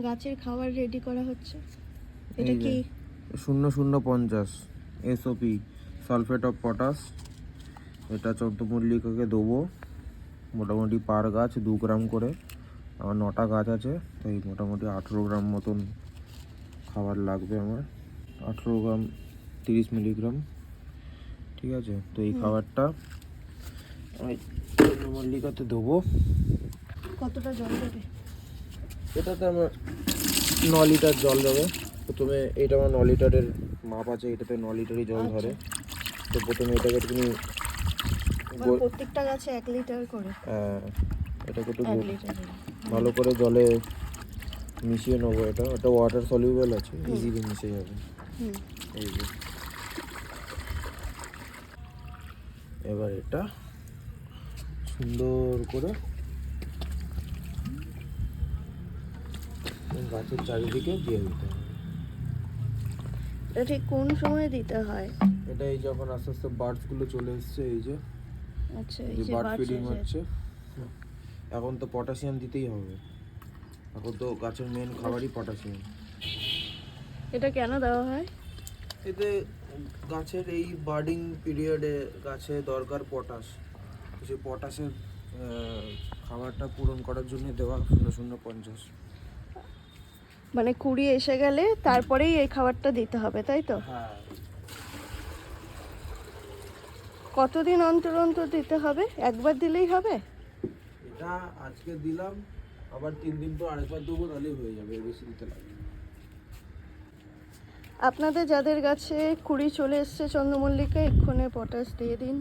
গাছের খাবার রেডি করা হচ্ছে। এটা কি 0050 এসওপি সালফেট অফ পটাশ। এটা চন্দ্রমল্লিকাকে দেবো মোটামুটি পার গাছ 2 গ্রাম করে। আমার 9টা গাছ আছে, তাই মোটামুটি 18 গ্রাম মতন খাবার লাগবে আমার। 18 গ্রাম 30 মিলিগ্রাম, ঠিক আছে। তো এই খাবারটা আমি চন্দ্রমল্লিকাতে দেবো। কতটা জল দেবে? এটাতে আমার 9 লিটার জল যাবে প্রথমে। এটা আমার 9 লিটারের মাপ আছে, এটাতে 9 লিটারই জল ধরে। তো প্রথমে এটাকে তুমি প্রত্যেকটা গাছে 1 লিটার করে? হ্যাঁ, এটাকে একটু 1 লিটার ভালো করে জলে মিশিয়ে নেবো। এটা ওয়াটার সলিউবল আছে, ইজিলি মিশে যাবে। এই যে এবার এটা সুন্দর করে গাছের চারিদিকে দিয়ে দিতে হবে। এটা ঠিক কোন সময় দিতে হয়? এটা এই যখন আস্তে আস্তে বার্ডস গুলো চলে এসছে, এই যে আচ্ছা, এই যে বার্ড ফিডিং হচ্ছে, এখন তো পটাশিয়াম দিতেই হবে। এখন তো গাছের মেন খাবারই পটাশিয়াম। এটা কেন দেওয়া হয়? এতে গাছের এই বার্ডিং পিরিয়ডে গাছে দরকার পটাশ, সেই পটাশের খাবারটা পূরণ করার জন্য দেওয়া 0050। মানে কুড়ি এসে গেলে তারপরেই এই খাবারটা দিতে হবে, তাই তো? হ্যাঁ। কতদিন অন্তর অন্তর দিতে হবে? একবার দিলেই হবে? এটা আজকে দিলাম, আবার 3 দিন পর আরেকবার দেবো, তাহলেই হয়ে যাবে, এর বেশি দিতে লাগবে। আপনাদের যাদের গাছে কুড়ি চলে এসছে চন্দ্রমল্লিকা, এক্ষুনি পটাশ দিয়ে দিন।